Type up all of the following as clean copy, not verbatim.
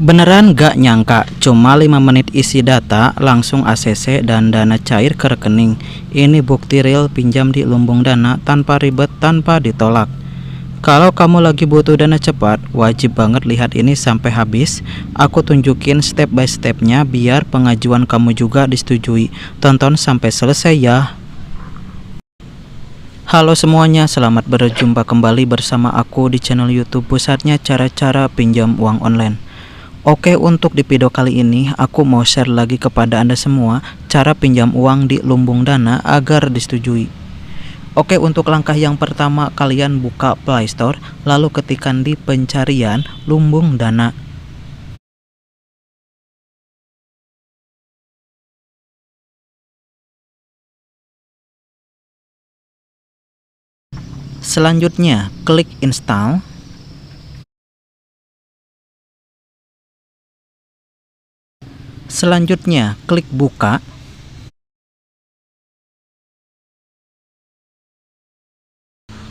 Beneran gak nyangka, cuma 5 menit isi data, langsung ACC dan dana cair ke rekening. Ini bukti real pinjam di Lumbung Dana tanpa ribet, tanpa ditolak. Kalau kamu lagi butuh dana cepat, wajib banget lihat ini sampai habis. Aku tunjukin step by stepnya biar pengajuan kamu juga disetujui. Tonton sampai selesai ya. Halo semuanya, selamat berjumpa kembali bersama aku di channel YouTube Pusatnya Cara-Cara Pinjam Uang Online. Oke, untuk di video kali ini aku mau share lagi kepada Anda semua cara pinjam uang di Lumbung Dana agar disetujui. Oke, untuk langkah yang pertama, kalian buka Play Store, lalu ketikkan di pencarian Lumbung Dana. Selanjutnya, klik install. Selanjutnya, klik buka.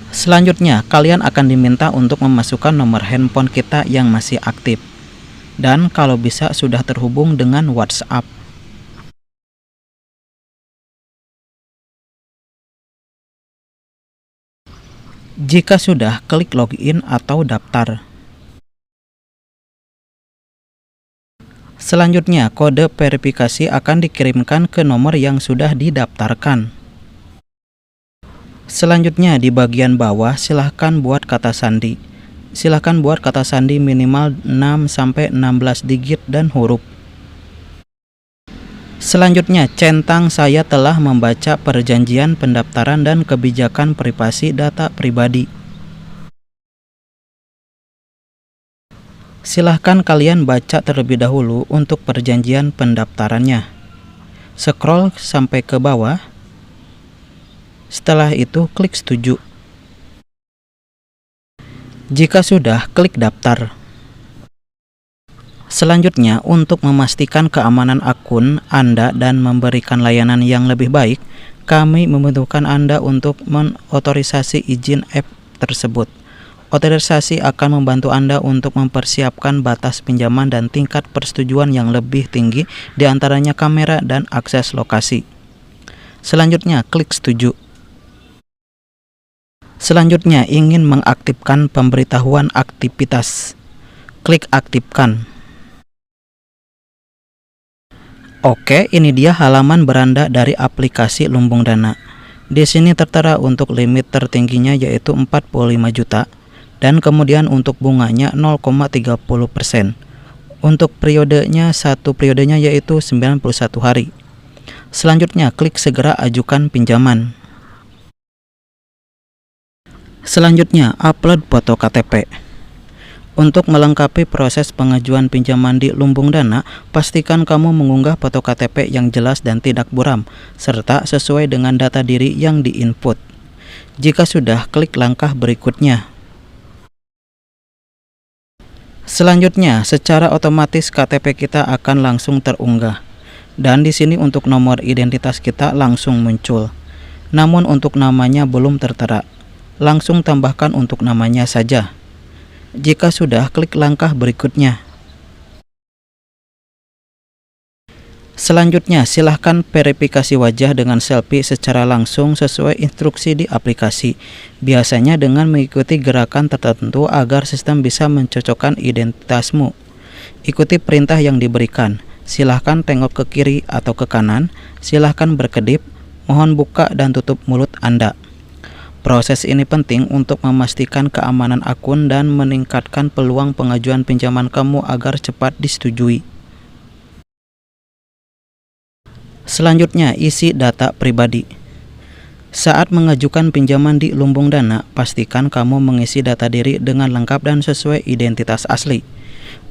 Selanjutnya, kalian akan diminta untuk memasukkan nomor handphone kita yang masih aktif. Dan kalau bisa sudah terhubung dengan WhatsApp. Jika sudah, klik login atau daftar. Selanjutnya, kode verifikasi akan dikirimkan ke nomor yang sudah didaftarkan. Selanjutnya, di bagian bawah silahkan buat kata sandi. Silahkan buat kata sandi minimal 6-16 digit dan huruf. Selanjutnya, centang saya telah membaca perjanjian pendaftaran dan kebijakan privasi data pribadi. Silahkan kalian baca terlebih dahulu untuk perjanjian pendaftarannya. Scroll sampai ke bawah. Setelah itu, klik setuju. Jika sudah, klik daftar. Selanjutnya, untuk memastikan keamanan akun Anda dan memberikan layanan yang lebih baik, kami membutuhkan Anda untuk mengotorisasi izin app tersebut. Otorisasi akan membantu Anda untuk mempersiapkan batas pinjaman dan tingkat persetujuan yang lebih tinggi, diantaranya kamera dan akses lokasi. Selanjutnya, klik setuju. Selanjutnya, ingin mengaktifkan pemberitahuan aktivitas. Klik aktifkan. Oke, ini dia halaman beranda dari aplikasi Lumbung Dana. Di sini tertera untuk limit tertingginya yaitu 45 juta. Dan kemudian untuk bunganya 0,30%. Untuk periodenya, satu periodenya yaitu 91 hari. Selanjutnya, klik segera ajukan pinjaman. Selanjutnya, upload foto KTP. Untuk melengkapi proses pengajuan pinjaman di Lumbung Dana, pastikan kamu mengunggah foto KTP yang jelas dan tidak buram, serta sesuai dengan data diri yang diinput. Jika sudah, klik langkah berikutnya. Selanjutnya, secara otomatis KTP kita akan langsung terunggah. Dan di sini untuk nomor identitas kita langsung muncul. Namun untuk namanya belum tertera. Langsung tambahkan untuk namanya saja. Jika sudah, klik langkah berikutnya. Selanjutnya, silahkan verifikasi wajah dengan selfie secara langsung sesuai instruksi di aplikasi. Biasanya dengan mengikuti gerakan tertentu agar sistem bisa mencocokkan identitasmu. Ikuti perintah yang diberikan. Silahkan tengok ke kiri atau ke kanan. Silahkan berkedip. Mohon buka dan tutup mulut Anda. Proses ini penting untuk memastikan keamanan akun dan meningkatkan peluang pengajuan pinjaman kamu agar cepat disetujui. Selanjutnya, isi data pribadi. Saat mengajukan pinjaman di Lumbung Dana, pastikan kamu mengisi data diri dengan lengkap dan sesuai identitas asli.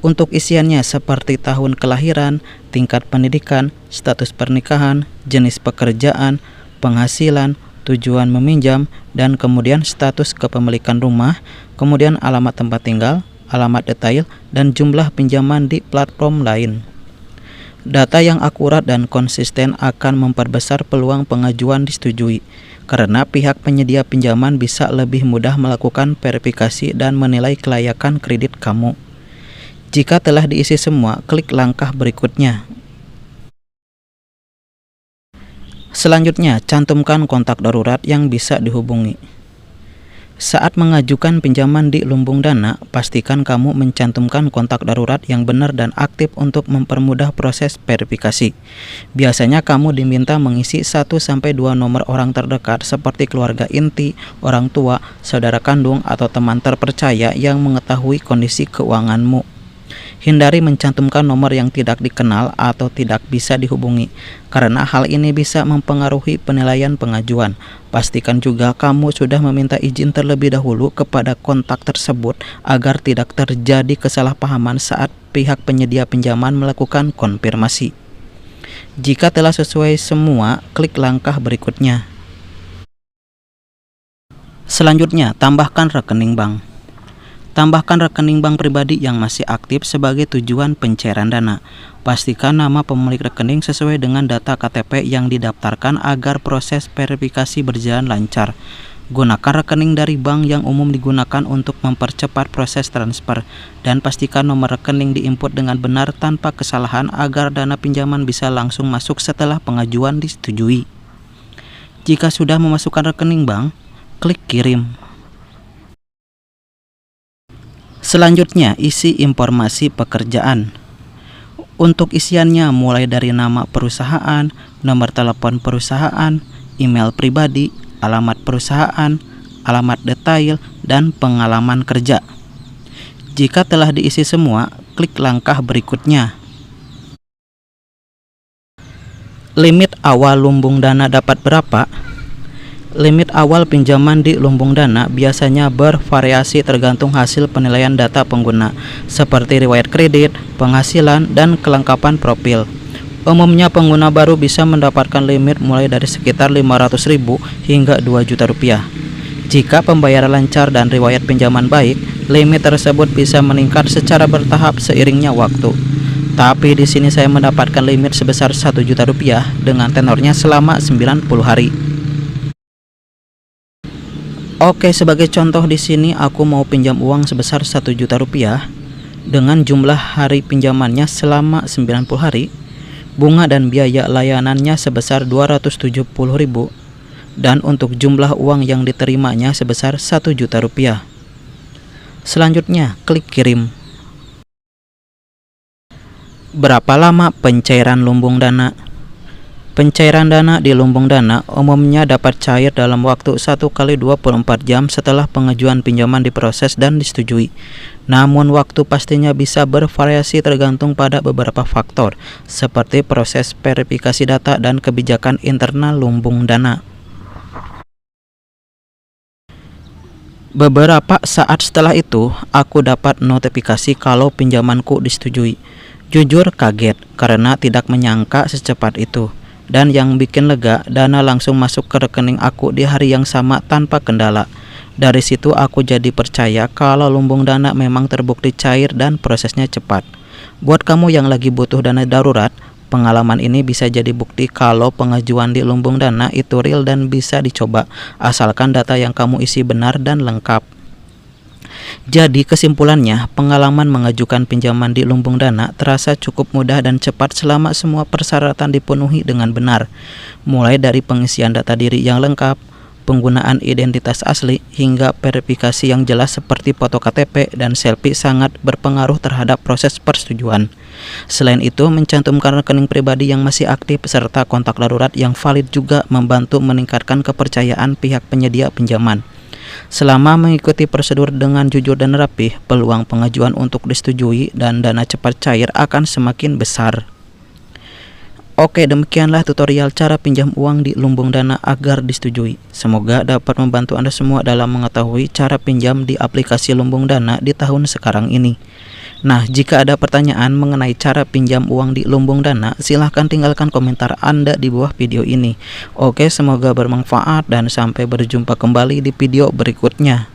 Untuk isiannya seperti tahun kelahiran, tingkat pendidikan, status pernikahan, jenis pekerjaan, penghasilan, tujuan meminjam, dan kemudian status kepemilikan rumah, kemudian alamat tempat tinggal, alamat detail, dan jumlah pinjaman di platform lain. Data yang akurat dan konsisten akan memperbesar peluang pengajuan disetujui, karena pihak penyedia pinjaman bisa lebih mudah melakukan verifikasi dan menilai kelayakan kredit kamu. Jika telah diisi semua, klik langkah berikutnya. Selanjutnya, cantumkan kontak darurat yang bisa dihubungi. Saat mengajukan pinjaman di Lumbung Dana, pastikan kamu mencantumkan kontak darurat yang benar dan aktif untuk mempermudah proses verifikasi. Biasanya kamu diminta mengisi 1-2 nomor orang terdekat seperti keluarga inti, orang tua, saudara kandung, atau teman terpercaya yang mengetahui kondisi keuanganmu. Hindari mencantumkan nomor yang tidak dikenal atau tidak bisa dihubungi, karena hal ini bisa mempengaruhi penilaian pengajuan. Pastikan juga kamu sudah meminta izin terlebih dahulu kepada kontak tersebut agar tidak terjadi kesalahpahaman saat pihak penyedia pinjaman melakukan konfirmasi. Jika telah sesuai semua, klik langkah berikutnya. Selanjutnya, tambahkan rekening bank. Tambahkan rekening bank pribadi yang masih aktif sebagai tujuan pencairan dana. Pastikan nama pemilik rekening sesuai dengan data KTP yang didaftarkan agar proses verifikasi berjalan lancar. Gunakan rekening dari bank yang umum digunakan untuk mempercepat proses transfer, dan pastikan nomor rekening diinput dengan benar tanpa kesalahan agar dana pinjaman bisa langsung masuk setelah pengajuan disetujui. Jika sudah memasukkan rekening bank, klik kirim. Selanjutnya, isi informasi pekerjaan. Untuk isiannya mulai dari nama perusahaan, nomor telepon perusahaan, email pribadi, alamat perusahaan, alamat detail, dan pengalaman kerja. Jika telah diisi semua, klik langkah berikutnya. Limit awal Lumbung Dana dapat berapa? Limit awal pinjaman di Lumbung Dana biasanya bervariasi tergantung hasil penilaian data pengguna, seperti riwayat kredit, penghasilan, dan kelengkapan profil. Umumnya pengguna baru bisa mendapatkan limit mulai dari sekitar 500.000 hingga 2 juta rupiah. Jika pembayaran lancar dan riwayat pinjaman baik, limit tersebut bisa meningkat secara bertahap seiringnya waktu. Tapi di sini saya mendapatkan limit sebesar 1 juta rupiah dengan tenornya selama 90 hari. Oke, sebagai contoh di sini aku mau pinjam uang sebesar 1 juta rupiah dengan jumlah hari pinjamannya selama 90 hari, bunga dan biaya layanannya sebesar 270.000, dan untuk jumlah uang yang diterimanya sebesar 1 juta rupiah. Selanjutnya, klik kirim. Berapa lama pencairan Lumbung Dana? Pencairan dana di Lumbung Dana umumnya dapat cair dalam waktu 1x24 jam setelah pengajuan pinjaman diproses dan disetujui. Namun waktu pastinya bisa bervariasi tergantung pada beberapa faktor, seperti proses verifikasi data dan kebijakan internal Lumbung Dana. Beberapa saat setelah itu, aku dapat notifikasi kalau pinjamanku disetujui. Jujur kaget karena tidak menyangka secepat itu. Dan yang bikin lega, dana langsung masuk ke rekening aku di hari yang sama tanpa kendala. Dari situ aku jadi percaya kalau Lumbung Dana memang terbukti cair dan prosesnya cepat. Buat kamu yang lagi butuh dana darurat, pengalaman ini bisa jadi bukti kalau pengajuan di Lumbung Dana itu real dan bisa dicoba, asalkan data yang kamu isi benar dan lengkap. Jadi kesimpulannya, pengalaman mengajukan pinjaman di Lumbung Dana terasa cukup mudah dan cepat selama semua persyaratan dipenuhi dengan benar. Mulai dari pengisian data diri yang lengkap, penggunaan identitas asli, hingga verifikasi yang jelas seperti foto KTP dan selfie sangat berpengaruh terhadap proses persetujuan. Selain itu, mencantumkan rekening pribadi yang masih aktif serta kontak darurat yang valid juga membantu meningkatkan kepercayaan pihak penyedia pinjaman. Selama mengikuti prosedur dengan jujur dan rapih, peluang pengajuan untuk disetujui dan dana cepat cair akan semakin besar. Oke, demikianlah tutorial cara pinjam uang di Lumbung Dana agar disetujui. Semoga dapat membantu Anda semua dalam mengetahui cara pinjam di aplikasi Lumbung Dana di tahun sekarang ini. Nah, jika ada pertanyaan mengenai cara pinjam uang di Lumbung Dana, silahkan tinggalkan komentar Anda di bawah video ini. Oke, semoga bermanfaat dan sampai berjumpa kembali di video berikutnya.